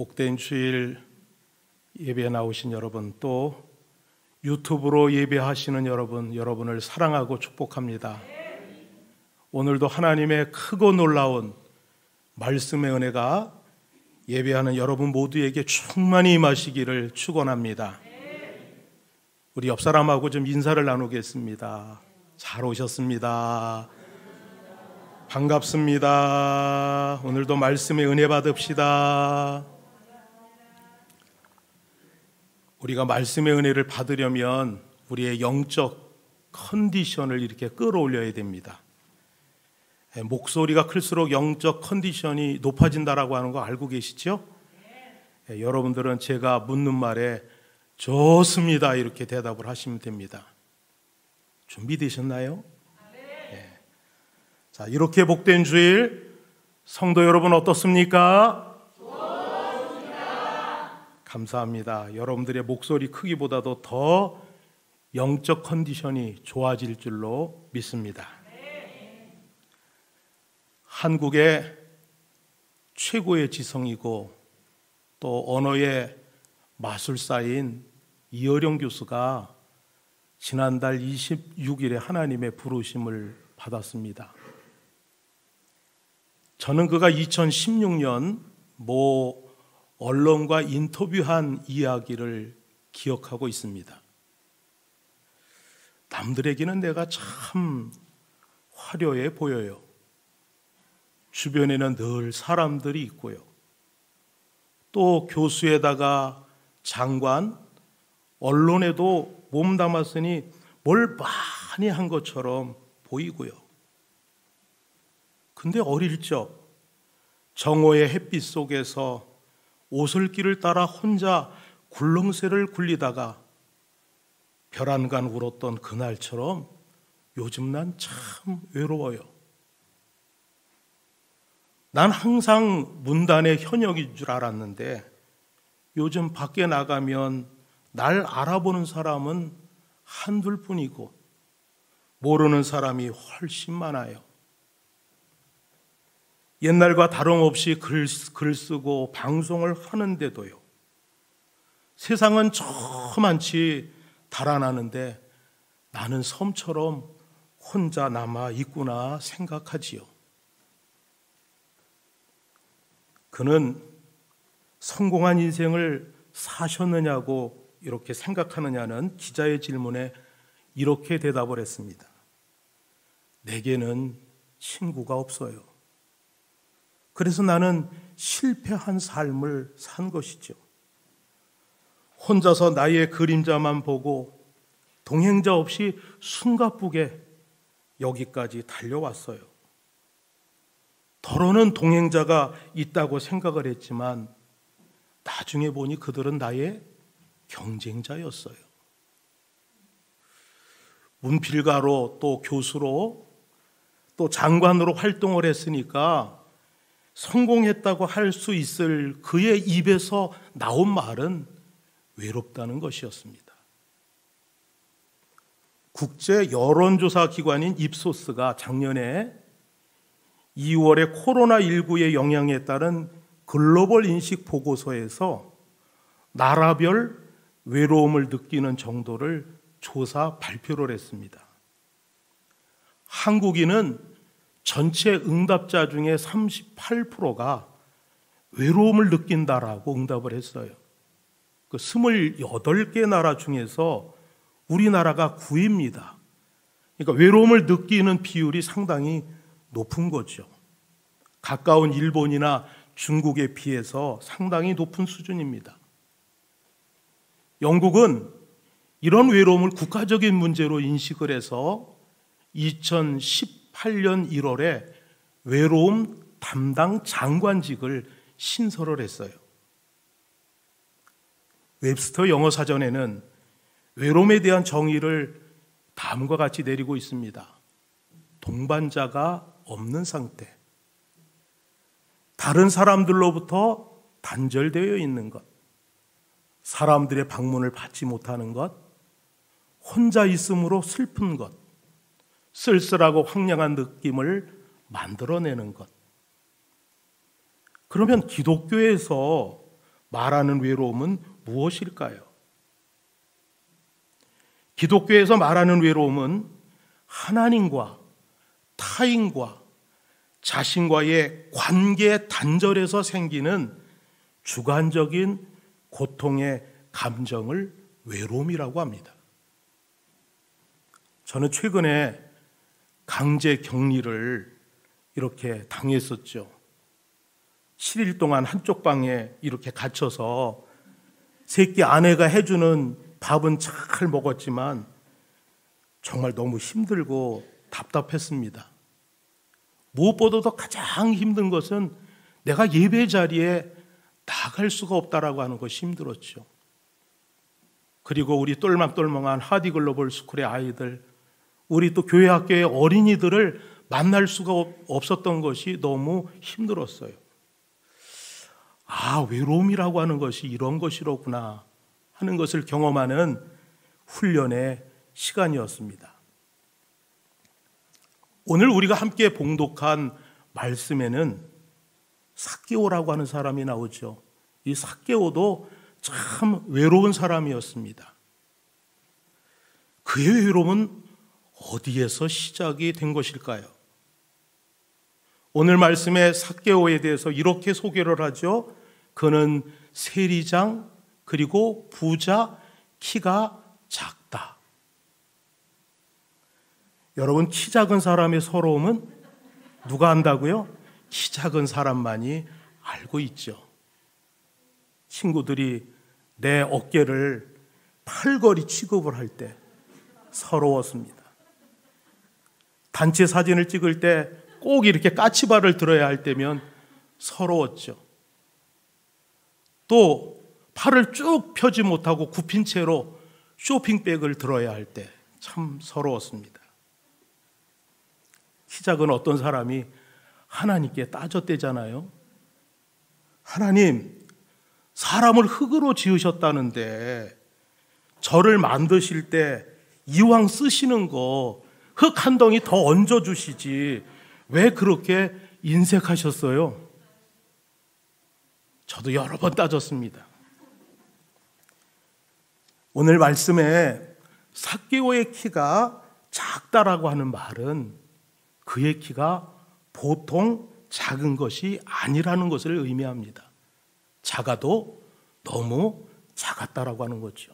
복된 주일 예배에 나오신 여러분, 또 유튜브로 예배하시는 여러분, 여러분을 사랑하고 축복합니다. 오늘도 하나님의 크고 놀라운 말씀의 은혜가 예배하는 여러분 모두에게 충만히 임하시기를 축원합니다. 우리 옆 사람하고 좀 인사를 나누겠습니다. 잘 오셨습니다. 반갑습니다. 오늘도 말씀의 은혜 받읍시다. 우리가 말씀의 은혜를 받으려면 우리의 영적 컨디션을 이렇게 끌어올려야 됩니다. 목소리가 클수록 영적 컨디션이 높아진다라고 하는 거 알고 계시죠? 여러분들은 제가 묻는 말에 좋습니다 이렇게 대답을 하시면 됩니다. 준비되셨나요? 네. 자, 이렇게 복된 주일 성도 여러분 어떻습니까? 좋습니다. 감사합니다. 여러분들의 목소리 크기보다도 더 영적 컨디션이 좋아질 줄로 믿습니다. 한국의 최고의 지성이고 또 언어의 마술사인 이어령 교수가 지난달 26일에 하나님의 부르심을 받았습니다. 저는 그가 2016년 모 언론과 인터뷰한 이야기를 기억하고 있습니다. 남들에게는 내가 참 화려해 보여요. 주변에는 늘 사람들이 있고요. 또 교수에다가 장관, 언론에도 몸담았으니 뭘 많이 한 것처럼 보이고요. 근데 어릴 적 정오의 햇빛 속에서 오솔길을 따라 혼자 굴렁쇠를 굴리다가 별안간 울었던 그날처럼 요즘 난 참 외로워요. 난 항상 문단의 현역인 줄 알았는데 요즘 밖에 나가면 날 알아보는 사람은 한둘 뿐이고 모르는 사람이 훨씬 많아요. 옛날과 다름없이 글 쓰고 방송을 하는데도요. 세상은 저만치 달아나는데 나는 섬처럼 혼자 남아 있구나 생각하지요. 그는 성공한 인생을 사셨느냐고 이렇게 생각하느냐는 기자의 질문에 이렇게 대답을 했습니다. 내게는 친구가 없어요. 그래서 나는 실패한 삶을 산 것이죠. 혼자서 나의 그림자만 보고 동행자 없이 숨가쁘게 여기까지 달려왔어요. 더러는 동행자가 있다고 생각을 했지만 나중에 보니 그들은 나의 경쟁자였어요. 문필가로 또 교수로 또 장관으로 활동을 했으니까 성공했다고 할 수 있을 그의 입에서 나온 말은 외롭다는 것이었습니다. 국제 여론조사 기관인 입소스가 작년에 2월에 코로나19의 영향에 따른 글로벌 인식 보고서에서 나라별 외로움을 느끼는 정도를 조사 발표를 했습니다. 한국인은 전체 응답자 중에 38%가 외로움을 느낀다라고 응답을 했어요. 그 28개 나라 중에서 우리나라가 9위입니다. 그러니까 외로움을 느끼는 비율이 상당히 높은 거죠. 가까운 일본이나 중국에 비해서 상당히 높은 수준입니다. 영국은 이런 외로움을 국가적인 문제로 인식을 해서 2018년 1월에 외로움 담당 장관직을 신설을 했어요. 웹스터 영어 사전에는 외로움에 대한 정의를 다음과 같이 내리고 있습니다. 동반자가 없는 상태, 다른 사람들로부터 단절되어 있는 것, 사람들의 방문을 받지 못하는 것, 혼자 있음으로 슬픈 것, 쓸쓸하고 황량한 느낌을 만들어내는 것. 그러면 기독교에서 말하는 외로움은 무엇일까요? 기독교에서 말하는 외로움은 하나님과 타인과 자신과의 관계 단절에서 생기는 주관적인 고통의 감정을 외로움이라고 합니다. 저는 최근에 강제 격리를 이렇게 당했었죠. 7일 동안 한쪽 방에 이렇게 갇혀서 새끼 아내가 해주는 밥은 잘 먹었지만 정말 너무 힘들고 답답했습니다. 무엇보다도 가장 힘든 것은 내가 예배 자리에 나갈 수가 없다라고 하는 것이 힘들었죠. 그리고 우리 똘망똘망한 하디글로벌 스쿨의 아이들, 우리 또 교회 학교의 어린이들을 만날 수가 없었던 것이 너무 힘들었어요. 아, 외로움이라고 하는 것이 이런 것이로구나 하는 것을 경험하는 훈련의 시간이었습니다. 오늘 우리가 함께 봉독한 말씀에는 삭개오라고 하는 사람이 나오죠. 이 삭개오도 참 외로운 사람이었습니다. 그의 외로움은 어디에서 시작이 된 것일까요? 오늘 말씀의 삭개오에 대해서 이렇게 소개를 하죠. 그는 세리장 그리고 부자, 키가 작다. 여러분, 키 작은 사람의 서러움은 누가 안다고요? 키 작은 사람만이 알고 있죠. 친구들이 내 어깨를 팔걸이 취급을 할 때 서러웠습니다. 단체 사진을 찍을 때 꼭 이렇게 까치발을 들어야 할 때면 서러웠죠. 또 팔을 쭉 펴지 못하고 굽힌 채로 쇼핑백을 들어야 할 때 참 서러웠습니다. 키 작은 어떤 사람이 하나님께 따졌대잖아요. 하나님, 사람을 흙으로 지으셨다는데 저를 만드실 때 이왕 쓰시는 거 흙 한 덩이 더 얹어주시지 왜 그렇게 인색하셨어요? 저도 여러 번 따졌습니다. 오늘 말씀에 삭개오의 키가 작다라고 하는 말은 그의 키가 보통 작은 것이 아니라는 것을 의미합니다. 작아도 너무 작았다라고 하는 거죠.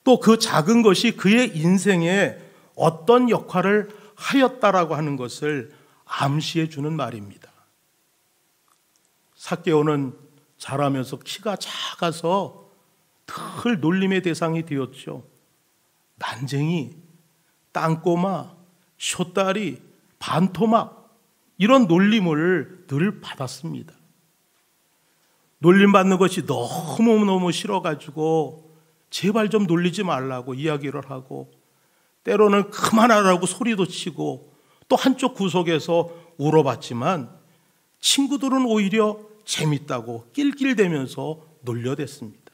또 그 작은 것이 그의 인생에 어떤 역할을 하였다라고 하는 것을 암시해 주는 말입니다. 삭개오는 자라면서 키가 작아서 늘 놀림의 대상이 되었죠. 난쟁이, 땅꼬마, 숏다리, 반토막 이런 놀림을 늘 받았습니다. 놀림받는 것이 너무너무 싫어가지고 제발 좀 놀리지 말라고 이야기를 하고 때로는 그만하라고 소리도 치고 또 한쪽 구석에서 울어봤지만 친구들은 오히려 재밌다고 낄낄대면서 놀려댔습니다.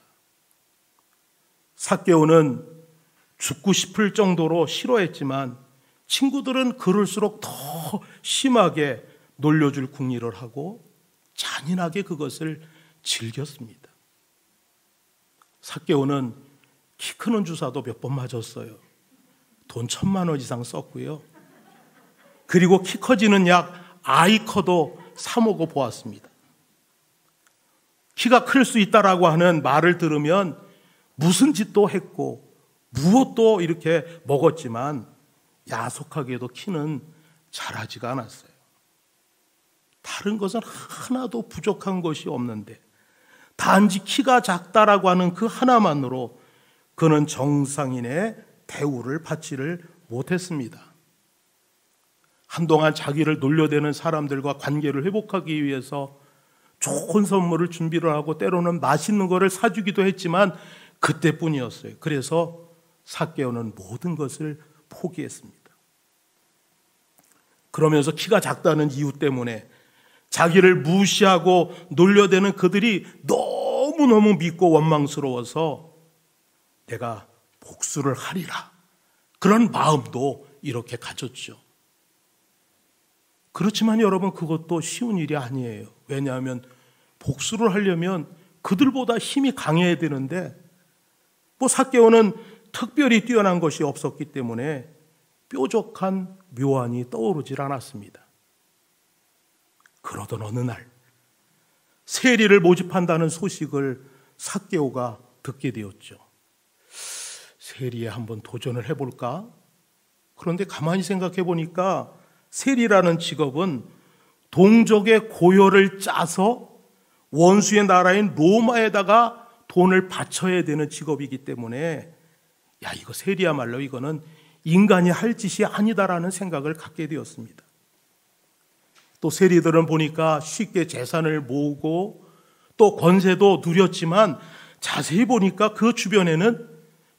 삭개오는 죽고 싶을 정도로 싫어했지만 친구들은 그럴수록 더 심하게 놀려줄 궁리를 하고 잔인하게 그것을 즐겼습니다. 삭개오는 키 크는 주사도 몇 번 맞았어요. 돈 1,000만 원 이상 썼고요. 그리고 키 커지는 약 아이커도 사 먹어 보았습니다. 키가 클 수 있다라고 하는 말을 들으면 무슨 짓도 했고 무엇도 이렇게 먹었지만 야속하게도 키는 자라지가 않았어요. 다른 것은 하나도 부족한 것이 없는데 단지 키가 작다라고 하는 그 하나만으로 그는 정상인의 대우를 받지를 못했습니다. 한동안 자기를 놀려대는 사람들과 관계를 회복하기 위해서 좋은 선물을 준비를 하고 때로는 맛있는 것을 사주기도 했지만 그때뿐이었어요. 그래서 삭개오는 모든 것을 포기했습니다. 그러면서 키가 작다는 이유 때문에 자기를 무시하고 놀려대는 그들이 너무너무 믿고 원망스러워서 내가 복수를 하리라. 그런 마음도 이렇게 가졌죠. 그렇지만 여러분 그것도 쉬운 일이 아니에요. 왜냐하면 복수를 하려면 그들보다 힘이 강해야 되는데 삭개오는 특별히 뛰어난 것이 없었기 때문에 뾰족한 묘안이 떠오르질 않았습니다. 그러던 어느 날 세리를 모집한다는 소식을 삭개오가 듣게 되었죠. 세리에 한번 도전을 해볼까? 그런데 가만히 생각해 보니까 세리라는 직업은 동족의 고열을 짜서 원수의 나라인 로마에다가 돈을 바쳐야 되는 직업이기 때문에 이거 세리야말로 이거는 인간이 할 짓이 아니다라는 생각을 갖게 되었습니다. 또 세리들은 보니까 쉽게 재산을 모으고 또 권세도 누렸지만 자세히 보니까 그 주변에는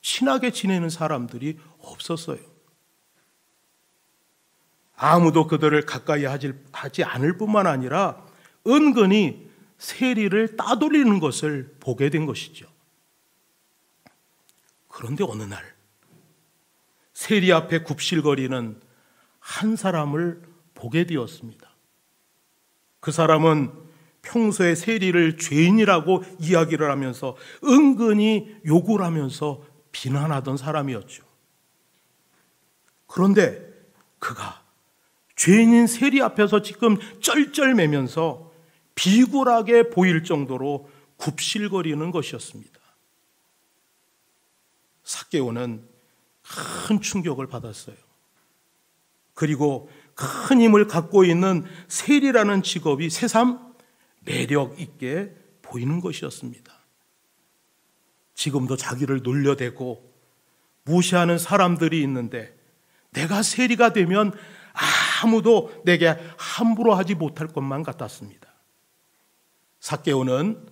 친하게 지내는 사람들이 없었어요. 아무도 그들을 가까이 하지 않을 뿐만 아니라 은근히 세리를 따돌리는 것을 보게 된 것이죠. 그런데 어느 날 세리 앞에 굽실거리는 한 사람을 보게 되었습니다. 그 사람은 평소에 세리를 죄인이라고 이야기를 하면서 은근히 욕을 하면서 비난하던 사람이었죠. 그런데 그가 죄인인 세리 앞에서 지금 쩔쩔매면서 비굴하게 보일 정도로 굽실거리는 것이었습니다. 삭개오는 큰 충격을 받았어요. 그리고 큰 힘을 갖고 있는 세리라는 직업이 새삼 매력 있게 보이는 것이었습니다. 지금도 자기를 놀려대고 무시하는 사람들이 있는데 내가 세리가 되면 아무도 내게 함부로 하지 못할 것만 같았습니다. 삭개오는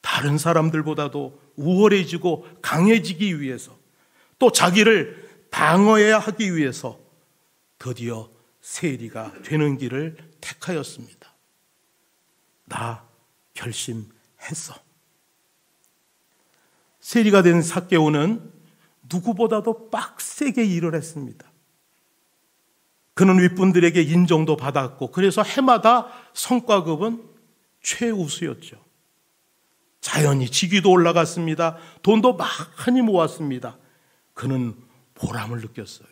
다른 사람들보다도 우월해지고 강해지기 위해서 또 자기를 방어해야 하기 위해서 드디어 세리가 되는 길을 택하였습니다. 나 결심했어. 세리가 된 삭개오는 누구보다도 빡세게 일을 했습니다. 그는 윗분들에게 인정도 받았고 그래서 해마다 성과급은 최우수였죠. 자연히 직위도 올라갔습니다. 돈도 많이 모았습니다. 그는 보람을 느꼈어요.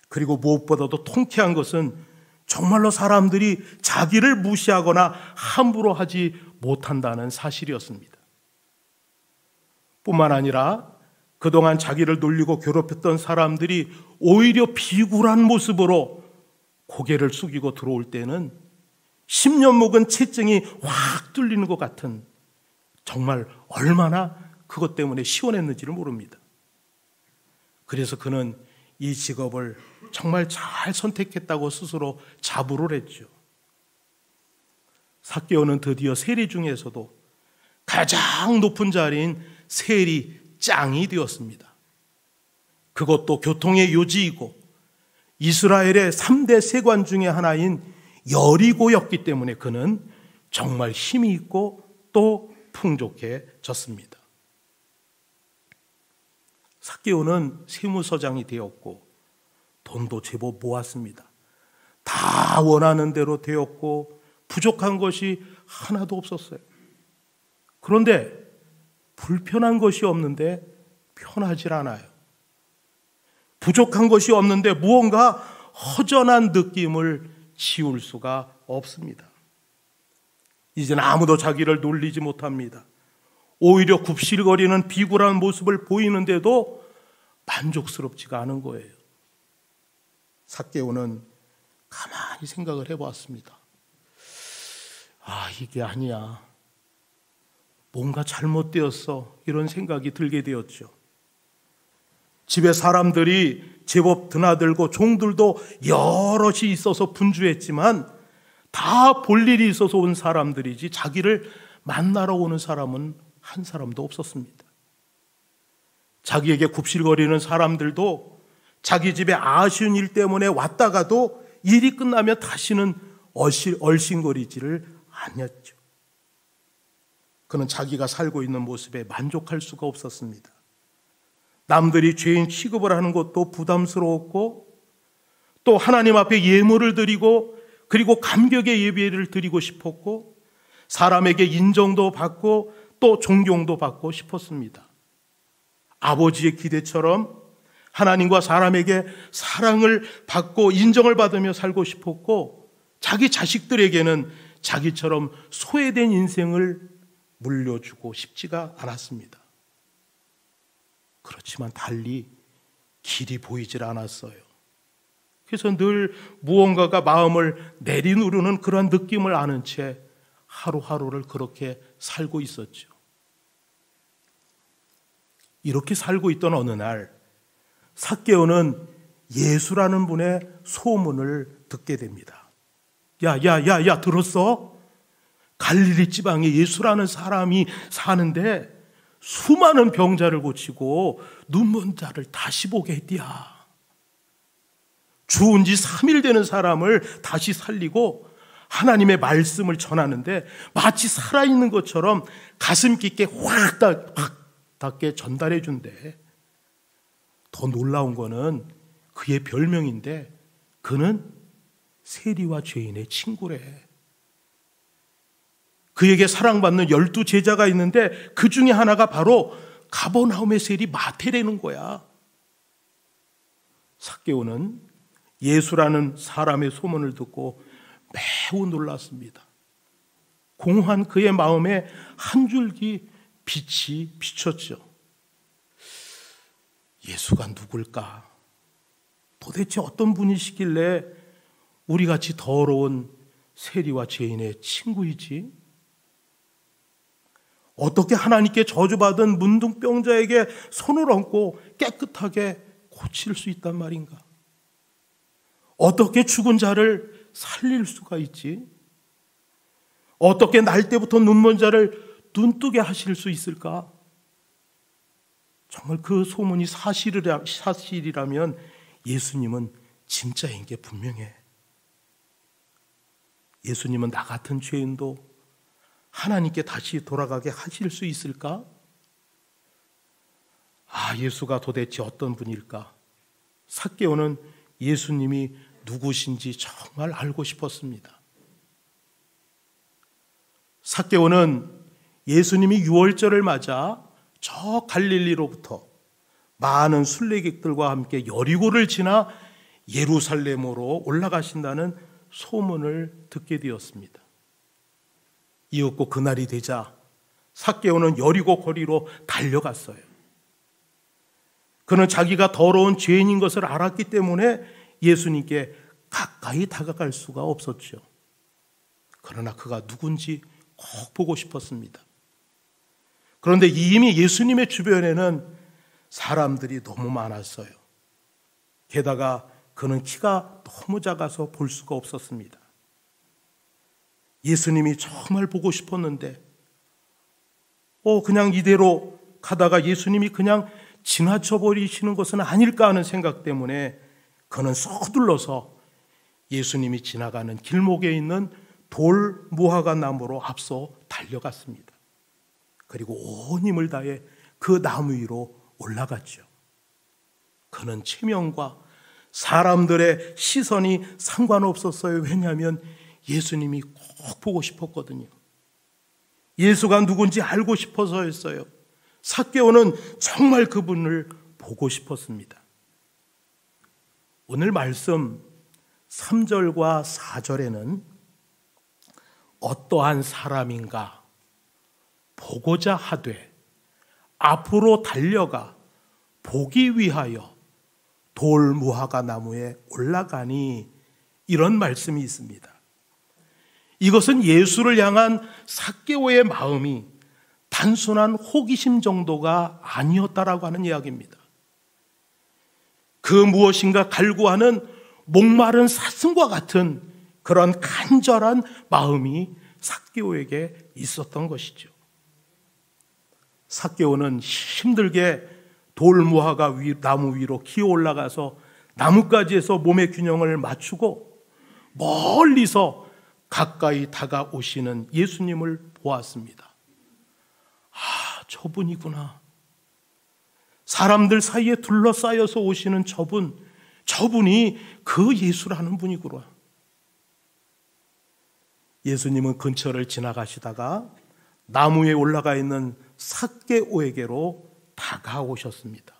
그리고 무엇보다도 통쾌한 것은 정말로 사람들이 자기를 무시하거나 함부로 하지 못한다는 사실이었습니다. 뿐만 아니라 그동안 자기를 놀리고 괴롭혔던 사람들이 오히려 비굴한 모습으로 고개를 숙이고 들어올 때는 10년 묵은 채증이 확 뚫리는 것 같은, 정말 얼마나 그것 때문에 시원했는지를 모릅니다. 그래서 그는 이 직업을 정말 잘 선택했다고 스스로 자부를 했죠. 삭개오는 드디어 세리 중에서도 가장 높은 자리인 세리장이 되었습니다. 그것도 교통의 요지이고 이스라엘의 3대 세관 중에 하나인 여리고였기 때문에 그는 정말 힘이 있고 또 풍족해졌습니다. 삭개오는 세무서장이 되었고 돈도 제법 모았습니다. 다 원하는 대로 되었고 부족한 것이 하나도 없었어요. 그런데 불편한 것이 없는데 편하질 않아요. 부족한 것이 없는데 무언가 허전한 느낌을 지울 수가 없습니다. 이제는 아무도 자기를 놀리지 못합니다. 오히려 굽실거리는 비굴한 모습을 보이는데도 만족스럽지가 않은 거예요. 삭개오는 가만히 생각을 해보았습니다. 이게 아니야. 뭔가 잘못되었어. 이런 생각이 들게 되었죠. 집에 사람들이 제법 드나들고 종들도 여럿이 있어서 분주했지만 다 볼 일이 있어서 온 사람들이지 자기를 만나러 오는 사람은 한 사람도 없었습니다. 자기에게 굽실거리는 사람들도 자기 집에 아쉬운 일 때문에 왔다가도 일이 끝나면 다시는 얼씬거리지를 않았죠. 그는 자기가 살고 있는 모습에 만족할 수가 없었습니다. 남들이 죄인 취급을 하는 것도 부담스러웠고 또 하나님 앞에 예물을 드리고 그리고 감격의 예배를 드리고 싶었고 사람에게 인정도 받고 또 존경도 받고 싶었습니다. 아버지의 기대처럼 하나님과 사람에게 사랑을 받고 인정을 받으며 살고 싶었고, 자기 자식들에게는 자기처럼 소외된 인생을 물려주고 싶지가 않았습니다. 그렇지만 달리 길이 보이질 않았어요. 그래서 늘 무언가가 마음을 내리누르는 그런 느낌을 아는 채 하루하루를 그렇게 살고 있었죠. 이렇게 살고 있던 어느 날 삭개오는 예수라는 분의 소문을 듣게 됩니다. 야, 들었어? 갈릴리 지방에 예수라는 사람이 사는데 수많은 병자를 고치고 눈먼 자를 다시 보게 했디야. 죽은 지 3일 되는 사람을 다시 살리고 하나님의 말씀을 전하는데 마치 살아있는 것처럼 가슴 깊게 확 닿게 전달해 준대. 더 놀라운 거는 그의 별명인데 그는 세리와 죄인의 친구래. 그에게 사랑받는 12 제자가 있는데 그 중에 하나가 바로 가버나움의 세리 마태라는 거야. 삭개오는 예수라는 사람의 소문을 듣고 매우 놀랐습니다. 공허한 그의 마음에 한 줄기 빛이 비쳤죠. 예수가 누굴까? 도대체 어떤 분이시길래 우리같이 더러운 세리와 죄인의 친구이지? 어떻게 하나님께 저주받은 문둥병자에게 손을 얹고 깨끗하게 고칠 수 있단 말인가? 어떻게 죽은 자를 살릴 수가 있지? 어떻게 날 때부터 눈먼 자를 눈뜨게 하실 수 있을까? 정말 그 소문이 사실이라면 예수님은 진짜인 게 분명해. 예수님은 나 같은 죄인도 하나님께 다시 돌아가게 하실 수 있을까? 예수가 도대체 어떤 분일까? 삭개오는 예수님이 누구신지 정말 알고 싶었습니다. 삭개오는 예수님이 유월절을 맞아 저 갈릴리로부터 많은 순례객들과 함께 여리고를 지나 예루살렘으로 올라가신다는 소문을 듣게 되었습니다. 이윽고 그날이 되자 삭개오는 여리고 거리로 달려갔어요. 그는 자기가 더러운 죄인인 것을 알았기 때문에 예수님께 가까이 다가갈 수가 없었죠. 그러나 그가 누군지 꼭 보고 싶었습니다. 그런데 이미 예수님의 주변에는 사람들이 너무 많았어요. 게다가 그는 키가 너무 작아서 볼 수가 없었습니다. 예수님이 정말 보고 싶었는데 그냥 이대로 가다가 예수님이 그냥 지나쳐 버리시는 것은 아닐까 하는 생각 때문에 그는 서둘러서 예수님이 지나가는 길목에 있는 돌 무화과 나무로 앞서 달려갔습니다. 그리고 온 힘을 다해 그 나무 위로 올라갔죠. 그는 체면과 사람들의 시선이 상관없었어요. 왜냐하면 예수님이 꼭 보고 싶었거든요. 예수가 누군지 알고 싶어서였어요. 삭개오는 정말 그분을 보고 싶었습니다. 오늘 말씀 3절과 4절에는 어떠한 사람인가 보고자 하되 앞으로 달려가 보기 위하여 돌 무화과 나무에 올라가니, 이런 말씀이 있습니다. 이것은 예수를 향한 삭개오의 마음이 단순한 호기심 정도가 아니었다라고 하는 이야기입니다. 그 무엇인가 갈구하는 목마른 사슴과 같은 그런 간절한 마음이 삭개오에게 있었던 것이죠. 삭개오는 힘들게 돌무화과 나무 위로 기어 올라가서 나뭇가지에서 몸의 균형을 맞추고 멀리서 가까이 다가오시는 예수님을 보았습니다. 저분이구나. 사람들 사이에 둘러싸여서 오시는 저분이 그 예수라는 분이구나. 예수님은 근처를 지나가시다가 나무에 올라가 있는 삭개오에게로 다가오셨습니다.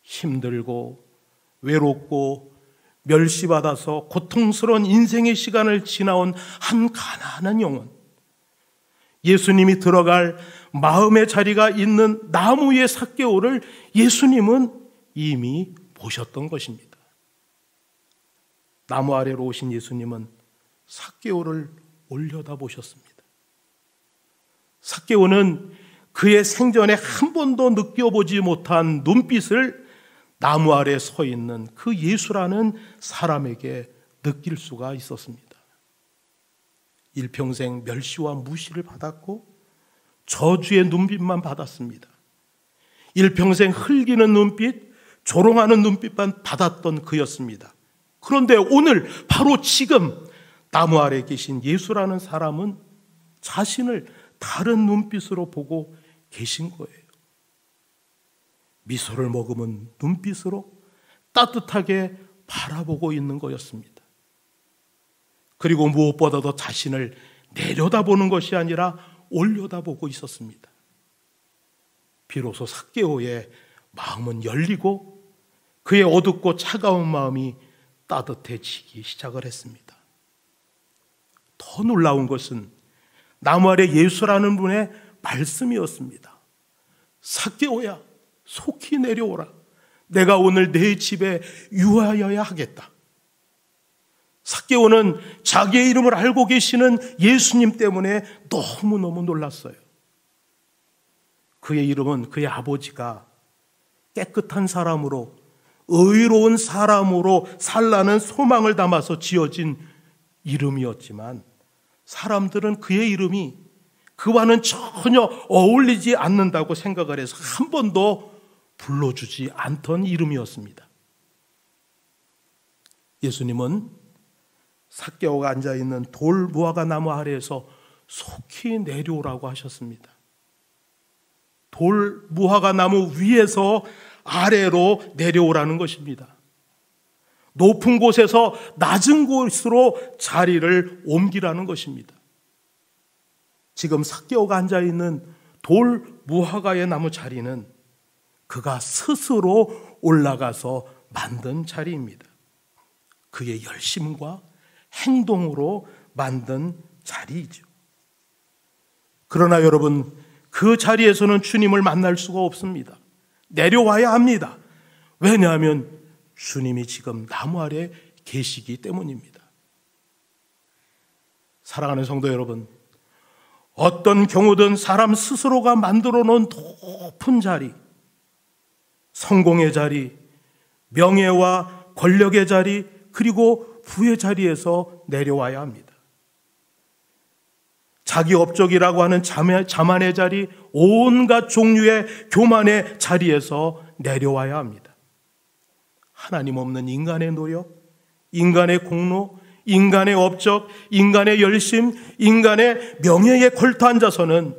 힘들고 외롭고 멸시받아서 고통스러운 인생의 시간을 지나온 한 가난한 영혼, 예수님이 들어갈 마음의 자리가 있는 나무 위의 삭개오를 예수님은 이미 보셨던 것입니다. 나무 아래로 오신 예수님은 삭개오를 올려다보셨습니다. 삭개오는 그의 생전에 한 번도 느껴보지 못한 눈빛을 나무 아래 서 있는 그 예수라는 사람에게 느낄 수가 있었습니다. 일평생 멸시와 무시를 받았고 저주의 눈빛만 받았습니다. 일평생 흘기는 눈빛, 조롱하는 눈빛만 받았던 그였습니다. 그런데 오늘 바로 지금 나무 아래 계신 예수라는 사람은 자신을 다른 눈빛으로 보고 계신 거예요. 미소를 머금은 눈빛으로 따뜻하게 바라보고 있는 거였습니다. 그리고 무엇보다도 자신을 내려다보는 것이 아니라 올려다보고 있었습니다. 비로소 삭개오의 마음은 열리고 그의 어둡고 차가운 마음이 따뜻해지기 시작을 했습니다. 더 놀라운 것은 나무 아래 예수라는 분의 말씀이었습니다. 삭개오야, 속히 내려오라. 내가 오늘 내 집에 유하여야 하겠다. 삭개오는 자기의 이름을 알고 계시는 예수님 때문에 너무너무 놀랐어요. 그의 이름은 그의 아버지가 깨끗한 사람으로, 의로운 사람으로 살라는 소망을 담아서 지어진 이름이었지만 사람들은 그의 이름이 그와는 전혀 어울리지 않는다고 생각을 해서 한 번도 불러주지 않던 이름이었습니다. 예수님은 삭개오가 앉아있는 돌 무화과 나무 아래에서 속히 내려오라고 하셨습니다. 돌 무화과 나무 위에서 아래로 내려오라는 것입니다. 높은 곳에서 낮은 곳으로 자리를 옮기라는 것입니다. 지금 삭개오가 앉아있는 돌 무화과의 나무 자리는 그가 스스로 올라가서 만든 자리입니다. 그의 열심과 행동으로 만든 자리이죠. 그러나 여러분, 그 자리에서는 주님을 만날 수가 없습니다. 내려와야 합니다. 왜냐하면 주님이 지금 나무 아래 계시기 때문입니다. 사랑하는 성도 여러분, 어떤 경우든 사람 스스로가 만들어 놓은 높은 자리, 성공의 자리, 명예와 권력의 자리, 그리고 부의 자리에서 내려와야 합니다. 자기 업적이라고 하는 자만의 자리, 온갖 종류의 교만의 자리에서 내려와야 합니다. 하나님 없는 인간의 노력, 인간의 공로, 인간의 업적, 인간의 열심, 인간의 명예에 걸터 앉아서는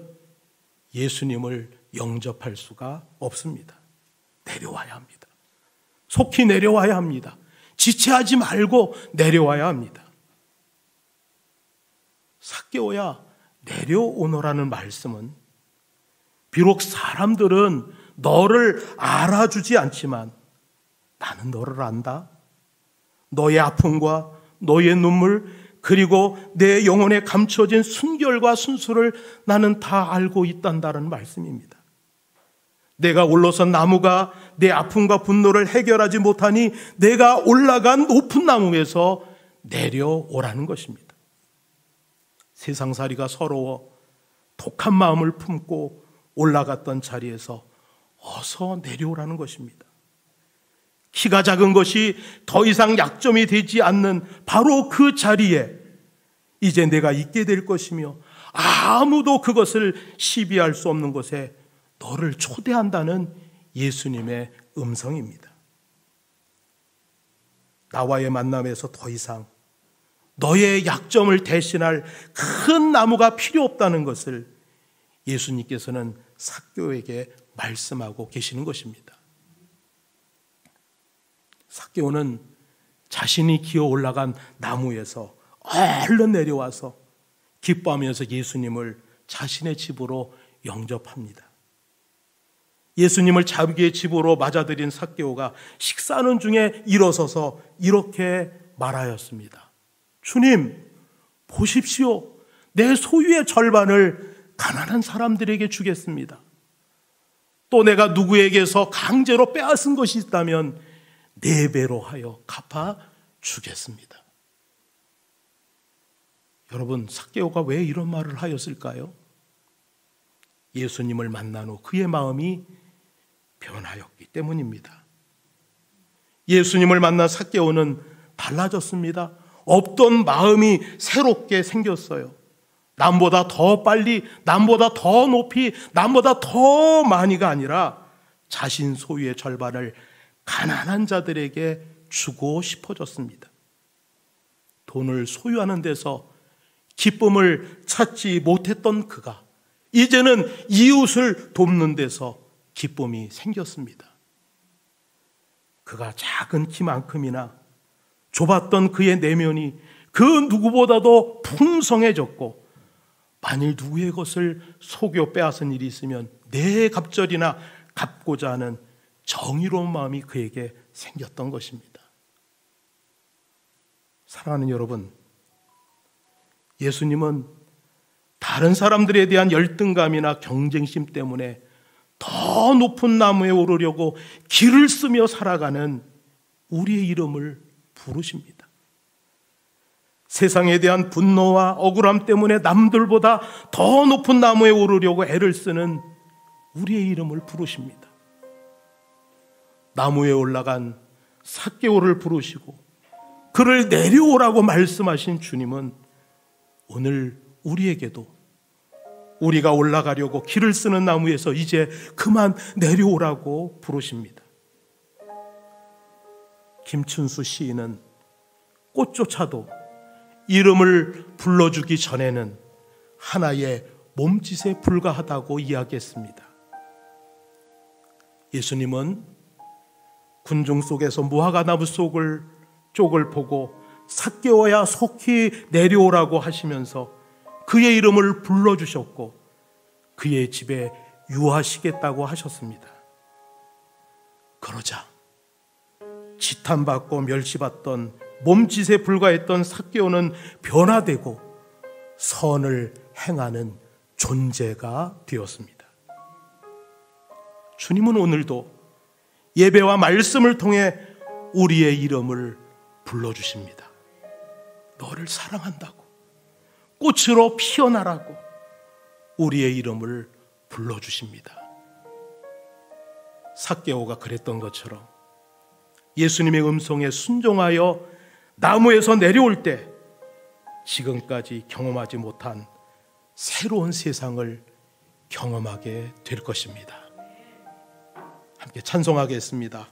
예수님을 영접할 수가 없습니다. 내려와야 합니다. 속히 내려와야 합니다. 지체하지 말고 내려와야 합니다. 삭개오야, 내려오너라는 말씀은 비록 사람들은 너를 알아주지 않지만 나는 너를 안다. 너의 아픔과 너의 눈물, 그리고 내 영혼에 감춰진 순결과 순수를 나는 다 알고 있단다는 말씀입니다. 내가 올라선 나무가 내 아픔과 분노를 해결하지 못하니 내가 올라간 높은 나무에서 내려오라는 것입니다. 세상살이가 서러워 독한 마음을 품고 올라갔던 자리에서 어서 내려오라는 것입니다. 키가 작은 것이 더 이상 약점이 되지 않는 바로 그 자리에 이제 내가 있게 될 것이며 아무도 그것을 시비할 수 없는 곳에 너를 초대한다는 예수님의 음성입니다. 나와의 만남에서 더 이상 너의 약점을 대신할 큰 나무가 필요 없다는 것을 예수님께서는 삭개오에게 말씀하고 계시는 것입니다. 삭개오는 자신이 기어 올라간 나무에서 얼른 내려와서 기뻐하면서 예수님을 자신의 집으로 영접합니다. 예수님을 자기의 집으로 맞아들인 삭개오가 식사하는 중에 일어서서 이렇게 말하였습니다. 주님, 보십시오. 내 소유의 절반을 가난한 사람들에게 주겠습니다. 또 내가 누구에게서 강제로 빼앗은 것이 있다면 4배로 하여 갚아 주겠습니다. 여러분, 삭개오가 왜 이런 말을 하였을까요? 예수님을 만난 후 그의 마음이 변하였기 때문입니다. 예수님을 만난 삭개오는 달라졌습니다. 없던 마음이 새롭게 생겼어요. 남보다 더 빨리, 남보다 더 높이, 남보다 더 많이가 아니라 자신 소유의 절반을 가난한 자들에게 주고 싶어졌습니다. 돈을 소유하는 데서 기쁨을 찾지 못했던 그가 이제는 이웃을 돕는 데서 기쁨이 생겼습니다. 그가 작은 키만큼이나 좁았던 그의 내면이 그 누구보다도 풍성해졌고, 만일 누구의 것을 속여 빼앗은 일이 있으면 내 갑절이나 갚고자 하는 정의로운 마음이 그에게 생겼던 것입니다. 사랑하는 여러분, 예수님은 다른 사람들에 대한 열등감이나 경쟁심 때문에 더 높은 나무에 오르려고 길을 쓰며 살아가는 우리의 이름을 부르십니다. 세상에 대한 분노와 억울함 때문에 남들보다 더 높은 나무에 오르려고 애를 쓰는 우리의 이름을 부르십니다. 나무에 올라간 삭개오를 부르시고 그를 내려오라고 말씀하신 주님은 오늘 우리에게도 우리가 올라가려고 길을 쓰는 나무에서 이제 그만 내려오라고 부르십니다. 김춘수 시인은 꽃조차도 이름을 불러주기 전에는 하나의 몸짓에 불과하다고 이야기했습니다. 예수님은 군중 속에서 무화과나무 쪽을 보고 삭개오야 속히 내려오라고 하시면서 그의 이름을 불러주셨고 그의 집에 유하시겠다고 하셨습니다. 그러자 지탄받고 멸시받던 몸짓에 불과했던 삭개오는 변화되고 선을 행하는 존재가 되었습니다. 주님은 오늘도 예배와 말씀을 통해 우리의 이름을 불러주십니다. 너를 사랑한다고, 꽃으로 피어나라고 우리의 이름을 불러주십니다. 삭개오가 그랬던 것처럼 예수님의 음성에 순종하여 나무에서 내려올 때 지금까지 경험하지 못한 새로운 세상을 경험하게 될 것입니다. 함께 찬송하겠습니다.